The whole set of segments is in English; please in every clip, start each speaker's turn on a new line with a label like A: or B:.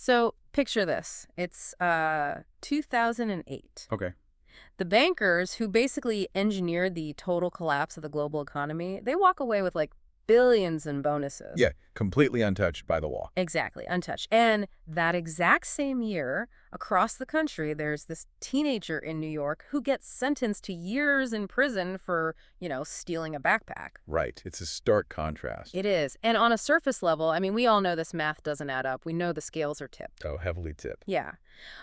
A: So picture this. It's 2008.
B: Okay.
A: The bankers who basically engineered the total collapse of the global economy, they walk away with like billions in bonuses.
B: Yeah, completely untouched by the law.
A: Exactly, untouched. And that exact same year, across the country, there's this teenager in New York who gets sentenced to years in prison for, stealing a backpack.
B: Right. It's a stark contrast.
A: It is. And on a surface level, I mean, we all know this math doesn't add up. We know the scales are tipped.
B: Oh, heavily tipped.
A: Yeah.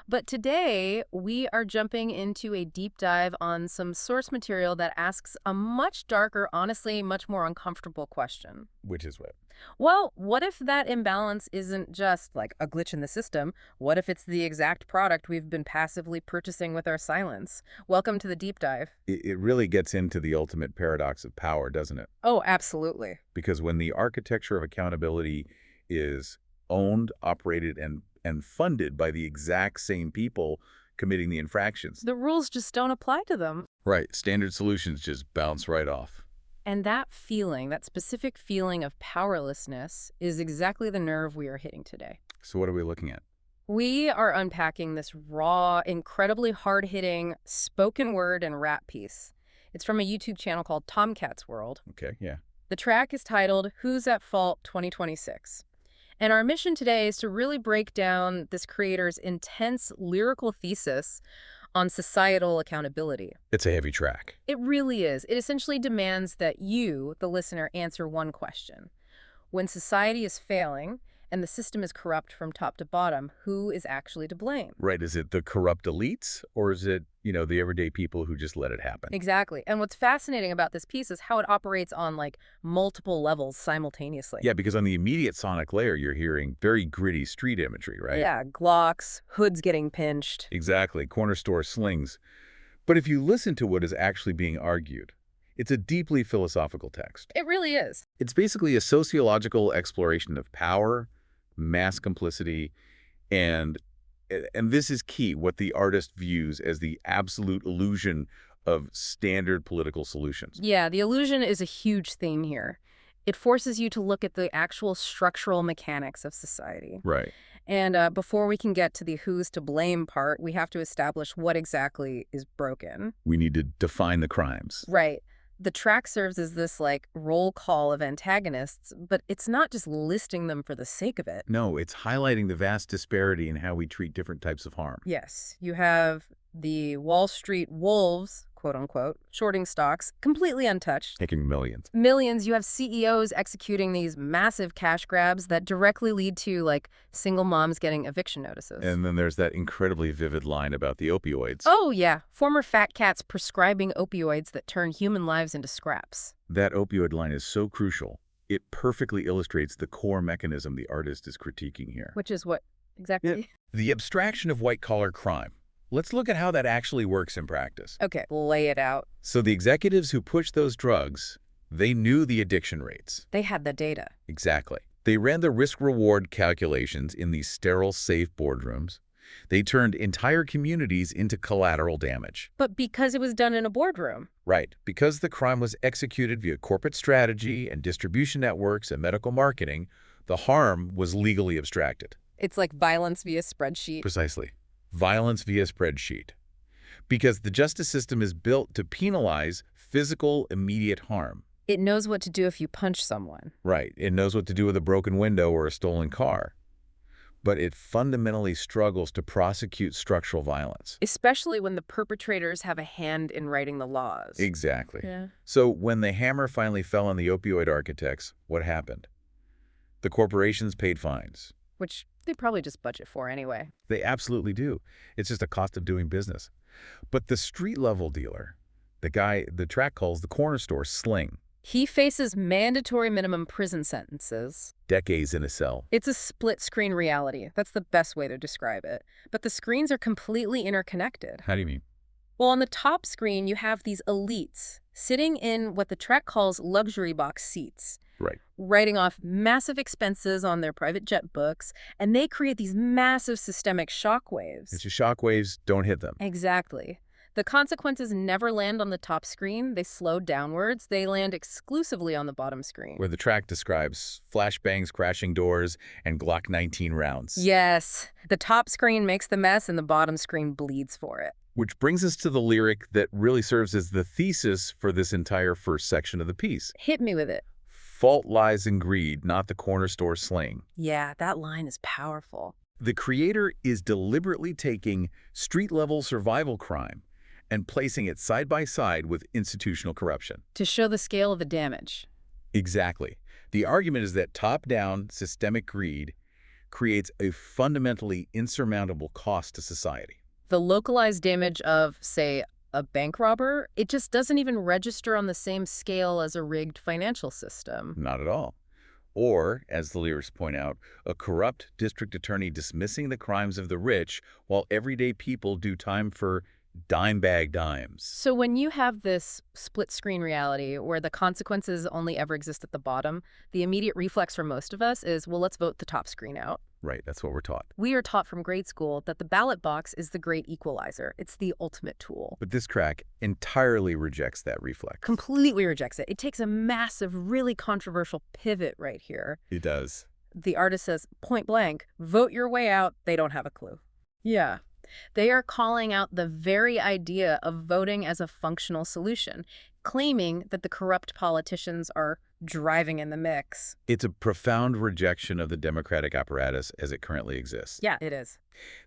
A: But today, we are jumping into a deep dive on some source material that asks a much darker, honestly, much more uncomfortable question.
B: Which is what?
A: Well, what if that imbalance isn't just like a glitch in the system? What if it's the exact product we've been passively purchasing with our silence? Welcome to the deep dive.
B: It really gets into the ultimate paradox of power, doesn't it?
A: Oh, absolutely.
B: Because when the architecture of accountability is owned, operated, and funded by the exact same people committing the infractions.
A: The rules just don't apply to them.
B: Right. Standard solutions just bounce right off.
A: And that feeling, that specific feeling of powerlessness, is exactly the nerve we are hitting today.
B: So what are we looking at?
A: We are unpacking this raw, incredibly hard-hitting spoken word and rap piece. It's from a YouTube channel called Tomcats World.
B: Okay, yeah.
A: The track is titled Who's at Fault 2026. And our mission today is to really break down this creator's intense lyrical thesis on societal accountability.
B: It's a heavy track.
A: It really is. It essentially demands that you, the listener, answer one question. When society is failing and the system is corrupt from top to bottom, who is actually to blame?
B: Right. Is it the corrupt elites or is it, the everyday people who just let it happen?
A: Exactly. And what's fascinating about this piece is how it operates on multiple levels simultaneously.
B: Yeah, because on the immediate sonic layer, you're hearing very gritty street imagery, right?
A: Yeah, Glocks, hoods getting pinched.
B: Exactly. Corner store slings. But if you listen to what is actually being argued, it's a deeply philosophical text.
A: It really is.
B: It's basically a sociological exploration of power, mass complicity, and this is key, what the artist views as the absolute illusion of standard political solutions.
A: Yeah, the illusion is a huge theme here. It forces you to look at the actual structural mechanics of society.
B: Right.
A: And before we can get to the who's to blame part, we have to establish what exactly is broken.
B: We need to define the crimes.
A: Right. The track serves as this roll call of antagonists, but it's not just listing them for the sake of it.
B: No, it's highlighting the vast disparity in how we treat different types of harm.
A: Yes, you have the Wall Street wolves, quote unquote, shorting stocks, completely untouched.
B: Taking millions.
A: Millions. You have CEOs executing these massive cash grabs that directly lead to single moms getting eviction notices.
B: And then there's that incredibly vivid line about the opioids.
A: Oh, yeah. Former fat cats prescribing opioids that turn human lives into scraps.
B: That opioid line is so crucial. It perfectly illustrates the core mechanism the artist is critiquing here.
A: Which is what exactly?
B: Yeah. The abstraction of white-collar crime. Let's look at how that actually works in practice.
A: Okay, lay it out.
B: So the executives who pushed those drugs, they knew the addiction rates.
A: They had the data.
B: Exactly. They ran the risk-reward calculations in these sterile, safe boardrooms. They turned entire communities into collateral damage.
A: But because it was done in a boardroom.
B: Right. Because the crime was executed via corporate strategy and distribution networks and medical marketing, the harm was legally abstracted.
A: It's like violence via spreadsheet.
B: Precisely. Violence via spreadsheet. Because the justice system is built to penalize physical, immediate harm.
A: It knows what to do if you punch someone.
B: Right. It knows what to do with a broken window or a stolen car. But it fundamentally struggles to prosecute structural violence.
A: Especially when the perpetrators have a hand in writing the laws.
B: Exactly.
A: Yeah.
B: So when the hammer finally fell on the opioid architects, what happened? The corporations paid fines.
A: Which they probably just budget for anyway.
B: They absolutely do. It's just a cost of doing business. But the street-level dealer, the guy the track calls the corner store sling.
A: He faces mandatory minimum prison sentences.
B: Decades in a cell.
A: It's a split-screen reality. That's the best way to describe it. But the screens are completely interconnected.
B: How do you mean?
A: Well, on the top screen, you have these elites sitting in what the track calls luxury box seats.
B: Right.
A: Writing off massive expenses on their private jet books, and they create these massive systemic shockwaves.
B: It's just shockwaves, don't hit them.
A: Exactly. The consequences never land on the top screen. They slow downwards. They land exclusively on the bottom screen.
B: Where the track describes flashbangs, crashing doors, and Glock 19 rounds.
A: Yes, the top screen makes the mess and the bottom screen bleeds for it.
B: Which brings us to the lyric that really serves as the thesis for this entire first section of the piece.
A: Hit me with it.
B: Fault lies in greed, not the corner store sling.
A: Yeah, that line is powerful.
B: The creator is deliberately taking street-level survival crime and placing it side by side with institutional corruption.
A: To show the scale of the damage.
B: Exactly. The argument is that top-down systemic greed creates a fundamentally insurmountable cost to society.
A: The localized damage of, say, a bank robber, it just doesn't even register on the same scale as a rigged financial system.
B: Not at all. Or, as the lyrics point out, a corrupt district attorney dismissing the crimes of the rich while everyday people do time for dime bag dimes.
A: So when you have this split-screen reality where the consequences only ever exist at the bottom, the immediate reflex for most of us is, well, let's vote the top screen out.
B: Right, that's what we're taught.
A: We are taught from grade school that the ballot box is the great equalizer. It's the ultimate tool.
B: But this track entirely rejects that reflex.
A: Completely rejects it. It takes a massive, really controversial pivot right here.
B: It does.
A: The artist says, point blank, vote your way out. They don't have a clue. Yeah. They are calling out the very idea of voting as a functional solution, claiming that the corrupt politicians are driving in the mix.
B: It's a profound rejection of the democratic apparatus as it currently exists.
A: Yeah, it is.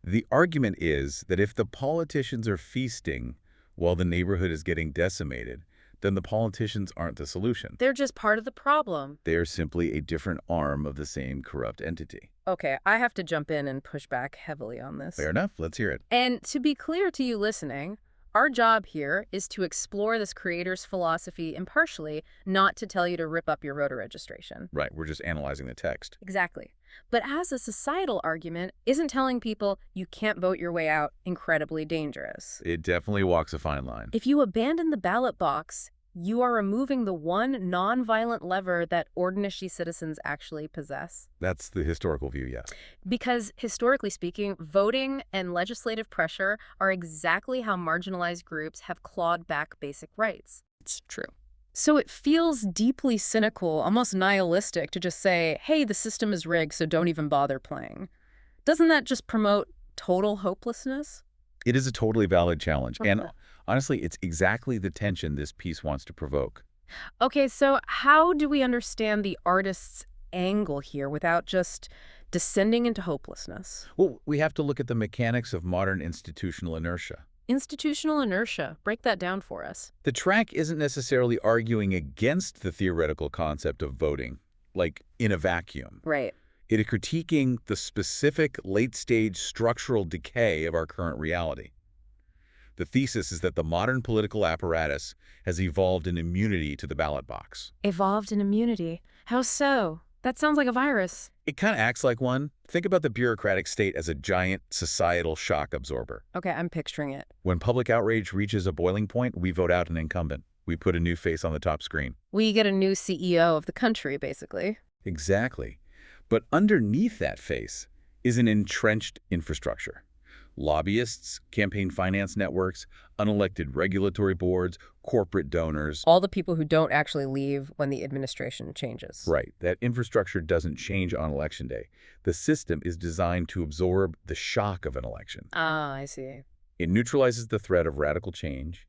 B: The argument is that if the politicians are feasting while the neighborhood is getting decimated, then the politicians aren't the solution.
A: They're just part of the problem.
B: They are simply a different arm of the same corrupt entity.
A: Okay, I have to jump in and push back heavily on this.
B: Fair enough. Let's hear it.
A: And to be clear to you listening, our job here is to explore this creator's philosophy impartially, not to tell you to rip up your voter registration.
B: Right, we're just analyzing the text.
A: Exactly. But as a societal argument, isn't telling people you can't vote your way out incredibly dangerous?
B: It definitely walks a fine line.
A: If you abandon the ballot box, you are removing the one non-violent lever that ordinary citizens actually possess.
B: That's the historical view, yes.
A: Because, historically speaking, voting and legislative pressure are exactly how marginalized groups have clawed back basic rights. It's true. So it feels deeply cynical, almost nihilistic, to just say, hey, the system is rigged, so don't even bother playing. Doesn't that just promote total hopelessness?
B: It is a totally valid challenge. And honestly, it's exactly the tension this piece wants to provoke.
A: Okay, so how do we understand the artist's angle here without just descending into hopelessness?
B: Well, we have to look at the mechanics of modern institutional inertia.
A: Institutional inertia. Break that down for us.
B: The track isn't necessarily arguing against the theoretical concept of voting, like in a vacuum.
A: Right.
B: It is critiquing the specific late-stage structural decay of our current reality. The thesis is that the modern political apparatus has evolved an immunity to the ballot box.
A: Evolved in immunity. How so? That sounds like a virus.
B: It kind of acts like one. Think about the bureaucratic state as a giant societal shock absorber.
A: Okay, I'm picturing it.
B: When public outrage reaches a boiling point, we vote out an incumbent. We put a new face on the top screen.
A: We get a new CEO of the country, basically.
B: Exactly. But underneath that face is an entrenched infrastructure. Lobbyists, campaign finance networks, unelected regulatory boards, corporate donors.
A: All the people who don't actually leave when the administration changes.
B: Right. That infrastructure doesn't change on election day. The system is designed to absorb the shock of an election.
A: Ah, I see.
B: It neutralizes the threat of radical change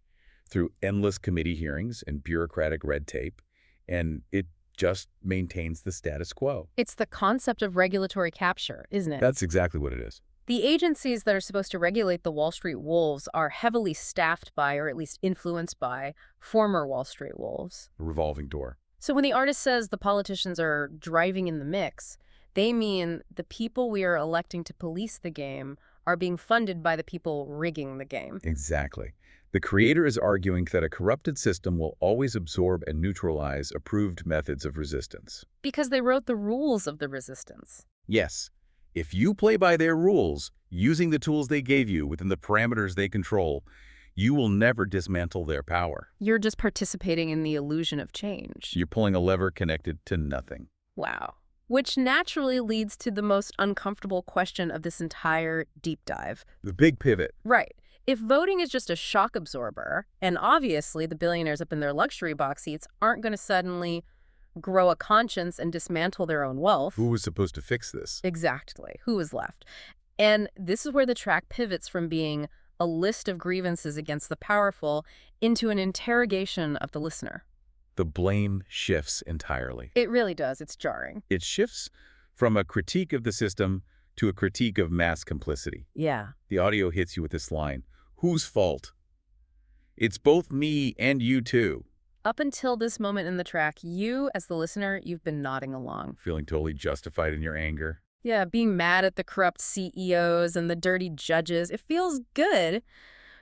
B: through endless committee hearings and bureaucratic red tape, and it just maintains the status quo.
A: It's the concept of regulatory capture, isn't it?
B: That's exactly what it is.
A: The agencies that are supposed to regulate the Wall Street wolves are heavily staffed by, or at least influenced by, former Wall Street wolves.
B: A revolving door.
A: So when the artist says the politicians are driving in the mix, they mean the people we are electing to police the game are being funded by the people rigging the game.
B: Exactly. The creator is arguing that a corrupted system will always absorb and neutralize approved methods of resistance.
A: Because they wrote the rules of the resistance.
B: Yes. If you play by their rules, using the tools they gave you within the parameters they control, you will never dismantle their power.
A: You're just participating in the illusion of change.
B: You're pulling a lever connected to nothing.
A: Wow. Which naturally leads to the most uncomfortable question of this entire deep dive.
B: The big pivot.
A: Right. If voting is just a shock absorber, and obviously the billionaires up in their luxury box seats aren't going to suddenly grow a conscience and dismantle their own wealth.
B: Who was supposed to fix this?
A: Exactly. Who is left? And this is where the track pivots from being a list of grievances against the powerful into an interrogation of the listener.
B: The blame shifts entirely.
A: It really does. It's jarring.
B: It shifts from a critique of the system to a critique of mass complicity.
A: Yeah.
B: The audio hits you with this line, "Whose fault? It's both me and you too."
A: Up until this moment in the track, you, as the listener, you've been nodding along.
B: Feeling totally justified in your anger.
A: Yeah, being mad at the corrupt CEOs and the dirty judges. It feels good.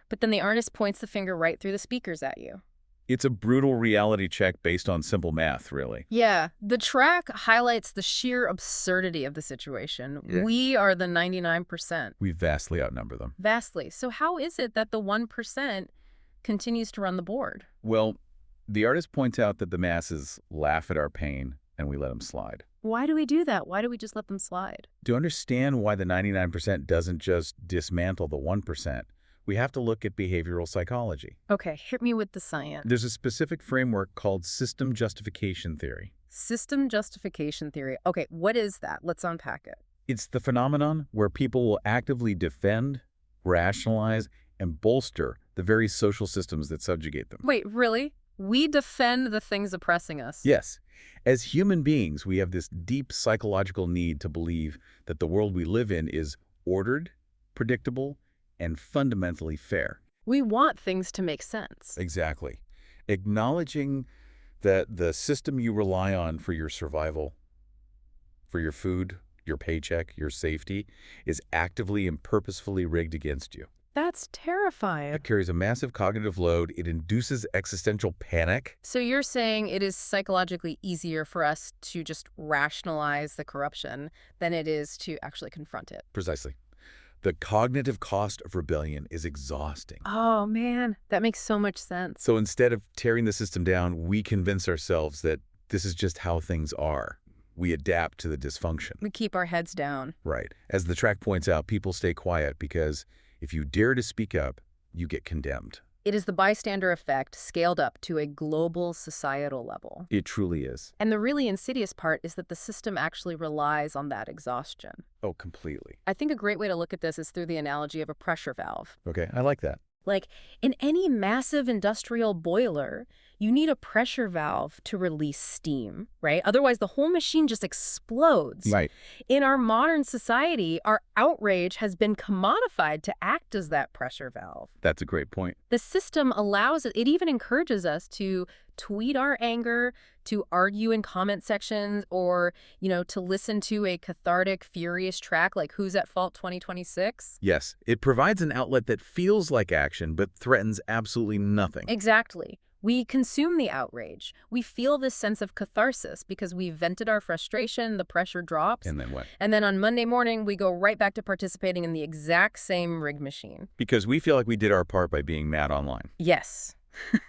A: But then the artist points the finger right through the speakers at you.
B: It's a brutal reality check based on simple math, really.
A: Yeah, the track highlights the sheer absurdity of the situation.
B: Yeah.
A: We are the 99%.
B: We vastly outnumber them.
A: Vastly. So how is it that the 1% continues to run the board?
B: Well, the artist points out that the masses laugh at our pain and we let them slide.
A: Why do we do that? Why do we just let them slide?
B: To understand why the 99% doesn't just dismantle the 1%, we have to look at behavioral psychology.
A: Okay, hit me with the science.
B: There's a specific framework called system justification theory.
A: System justification theory. Okay, what is that? Let's unpack it.
B: It's the phenomenon where people will actively defend, rationalize, and bolster the very social systems that subjugate them.
A: Wait, really? We defend the things oppressing us?
B: Yes. As human beings, we have this deep psychological need to believe that the world we live in is ordered, predictable, and fundamentally fair.
A: We want things to make sense.
B: Exactly. Acknowledging that the system you rely on for your survival, for your food, your paycheck, your safety, is actively and purposefully rigged against you.
A: That's terrifying.
B: It carries a massive cognitive load. It induces existential panic.
A: So you're saying it is psychologically easier for us to just rationalize the corruption than it is to actually confront it?
B: Precisely. The cognitive cost of rebellion is exhausting.
A: Oh, man, that makes so much sense.
B: So instead of tearing the system down, we convince ourselves that this is just how things are. We adapt to the dysfunction.
A: We keep our heads down.
B: Right. As the track points out, people stay quiet because if you dare to speak up, you get condemned.
A: It is the bystander effect scaled up to a global societal level.
B: It truly is.
A: And the really insidious part is that the system actually relies on that exhaustion.
B: Oh, completely.
A: I think a great way to look at this is through the analogy of a pressure valve.
B: Okay, I like that.
A: Like, in any massive industrial boiler, you need a pressure valve to release steam, right? Otherwise, the whole machine just explodes.
B: Right.
A: In our modern society, our outrage has been commodified to act as that pressure valve.
B: That's a great point.
A: The system allows it even encourages us to tweet our anger, to argue in comment sections, or, to listen to a cathartic, furious track like Who's at Fault 2026.
B: Yes, it provides an outlet that feels like action but threatens absolutely nothing.
A: Exactly. We consume the outrage. We feel this sense of catharsis because we vented our frustration, the pressure drops.
B: And then what?
A: And then on Monday morning, we go right back to participating in the exact same rigged machine.
B: Because we feel like we did our part by being mad online.
A: Yes.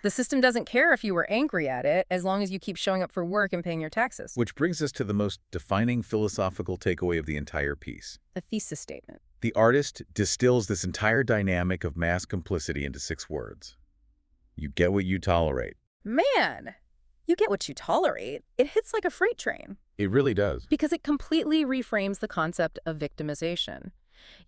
A: The system doesn't care if you were angry at it as long as you keep showing up for work and paying your taxes.
B: Which brings us to the most defining philosophical takeaway of the entire piece.
A: The thesis statement.
B: The artist distills this entire dynamic of mass complicity into 6 words. You get what you tolerate.
A: Man, you get what you tolerate. It hits like a freight train.
B: It really does.
A: Because it completely reframes the concept of victimization.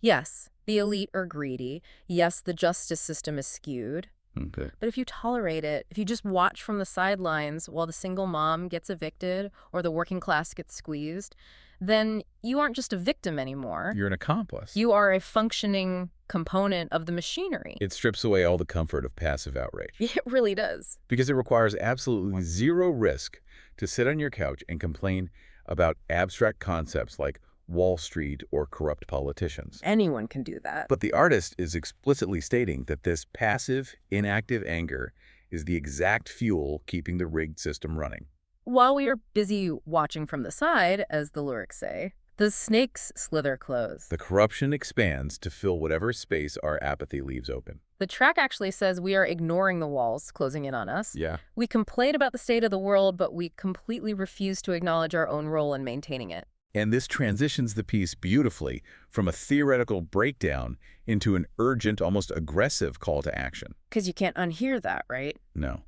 A: Yes, the elite are greedy. Yes, the justice system is skewed.
B: Okay.
A: But if you tolerate it, if you just watch from the sidelines while the single mom gets evicted or the working class gets squeezed, then you aren't just a victim anymore.
B: You're an accomplice.
A: You are a functioning component of the machinery.
B: It strips away all the comfort of passive outrage.
A: It really does.
B: Because it requires absolutely zero risk to sit on your couch and complain about abstract concepts like Wall Street or corrupt politicians.
A: Anyone can do that.
B: But the artist is explicitly stating that this passive, inactive anger is the exact fuel keeping the rigged system running.
A: While we are busy watching from the side, as the lyrics say, the snakes slither close.
B: The corruption expands to fill whatever space our apathy leaves open.
A: The track actually says we are ignoring the walls closing in on us.
B: Yeah.
A: We complain about the state of the world, but we completely refuse to acknowledge our own role in maintaining it.
B: And this transitions the piece beautifully from a theoretical breakdown into an urgent, almost aggressive call to action.
A: Because you can't unhear that, right?
B: No.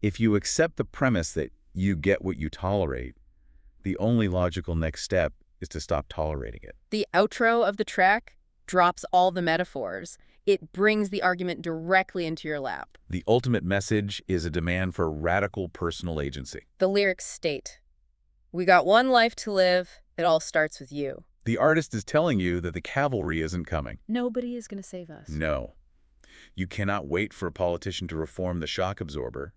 B: If you accept the premise that you get what you tolerate, the only logical next step is to stop tolerating it.
A: The outro of the track drops all the metaphors. It brings the argument directly into your lap.
B: The ultimate message is a demand for radical personal agency.
A: The lyrics state, "We got one life to live. It all starts with you."
B: The artist is telling you that the cavalry isn't coming.
A: Nobody is going to save us.
B: No. You cannot wait for a politician to reform the shock absorber,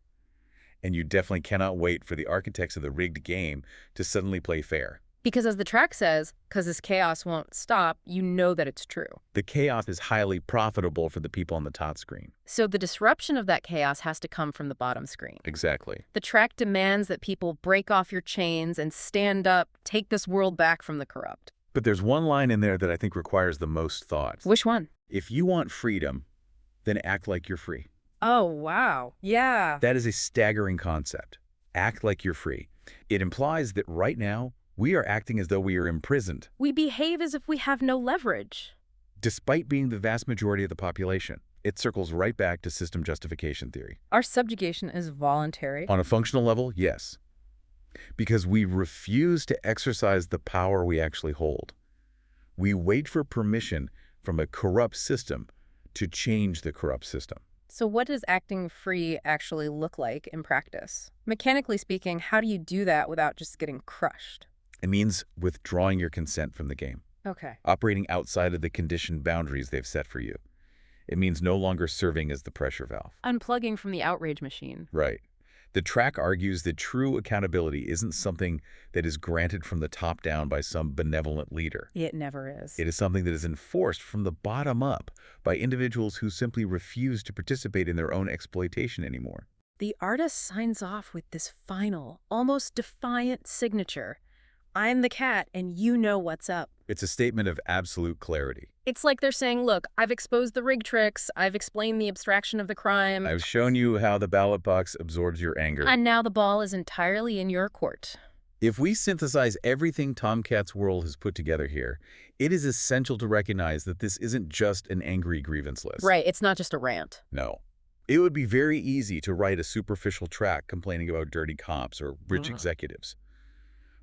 B: and you definitely cannot wait for the architects of the rigged game to suddenly play fair.
A: Because as the track says, because this chaos won't stop, you know that it's true.
B: The chaos is highly profitable for the people on the top screen.
A: So the disruption of that chaos has to come from the bottom screen.
B: Exactly.
A: The track demands that people break off your chains and stand up, take this world back from the corrupt.
B: But there's one line in there that I think requires the most thought.
A: Which one?
B: If you want freedom, then act like you're free.
A: Oh, wow. Yeah.
B: That is a staggering concept. Act like you're free. It implies that right now, we are acting as though we are imprisoned,
A: We behave as if we have no leverage.
B: despite being the vast majority of the population. It circles right back to system justification theory.
A: Our subjugation is voluntary.
B: On a functional level, yes. Because we refuse to exercise the power we actually hold. We wait for permission from a corrupt system to change the corrupt system.
A: So what does acting free actually look like in practice? Mechanically speaking, how do you do that without just getting crushed?
B: It means withdrawing your consent from the game,
A: Okay.
B: operating outside of the conditioned boundaries they've set for you. It means no longer serving as the pressure valve.
A: Unplugging from the outrage machine.
B: Right. The track argues that true accountability isn't something that is granted from the top down by some benevolent leader.
A: It never is.
B: It is something that is enforced from the bottom up by individuals who simply refuse to participate in their own exploitation anymore.
A: The artist signs off with this final, almost defiant signature. I'm the cat and you know what's up.
B: It's a statement of absolute clarity.
A: It's like they're saying, look, I've exposed the rig tricks, I've explained the abstraction of the crime,
B: I've shown you how the ballot box absorbs your anger.
A: and now the ball is entirely in your court.
B: If we synthesize everything Tomcats World has put together here, it is essential to recognize that this isn't just an angry grievance list.
A: Right, it's not just a rant.
B: No. It would be very easy to write a superficial track complaining about dirty cops or rich executives.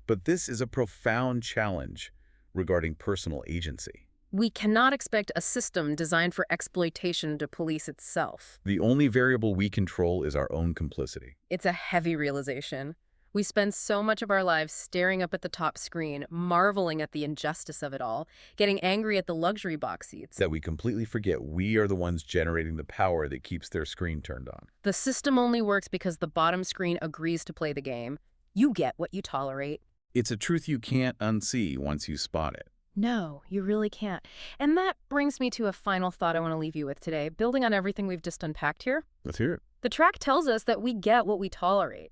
B: But this is a profound challenge regarding personal agency.
A: We cannot expect a system designed for exploitation to police itself.
B: The only variable we control is our own complicity.
A: It's a heavy realization. We spend so much of our lives staring up at the top screen, marveling at the injustice of it all, getting angry at the luxury box seats.
B: That we completely forget we are the ones generating the power that keeps their screen turned on.
A: The system only works because the bottom screen agrees to play the game. You get what you tolerate.
B: It's a truth you can't unsee once you spot it.
A: No, you really can't. And that brings me to a final thought I want to leave you with today, building on everything we've just unpacked here.
B: Let's hear it.
A: The track tells us that we get what we tolerate.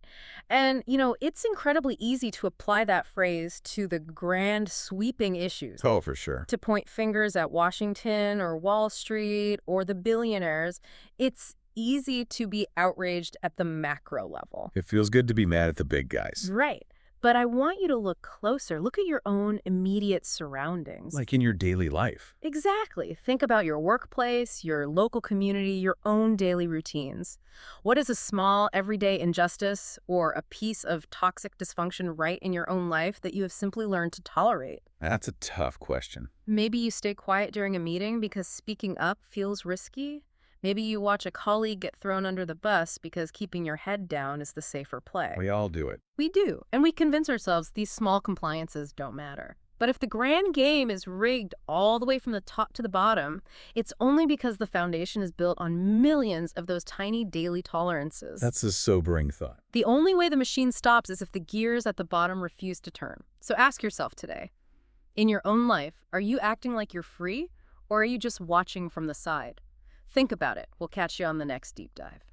A: And, it's incredibly easy to apply that phrase to the grand sweeping issues.
B: Oh, for sure.
A: To point fingers at Washington or Wall Street or the billionaires. It's easy to be outraged at the macro level.
B: It feels good to be mad at the big guys.
A: Right. But I want you to look closer. Look at your own immediate surroundings.
B: Like in your daily life.
A: Exactly. Think about your workplace, your local community, your own daily routines. What is a small, everyday injustice or a piece of toxic dysfunction right in your own life that you have simply learned to tolerate?
B: That's a tough question.
A: Maybe you stay quiet during a meeting because speaking up feels risky. Maybe you watch a colleague get thrown under the bus because keeping your head down is the safer play.
B: We all do it.
A: We do, and we convince ourselves these small compliances don't matter. But if the grand game is rigged all the way from the top to the bottom, it's only because the foundation is built on millions of those tiny daily tolerances.
B: That's a sobering thought.
A: The only way the machine stops is if the gears at the bottom refuse to turn. So ask yourself today, in your own life, are you acting like you're free, or are you just watching from the side? Think about it. We'll catch you on the next deep dive.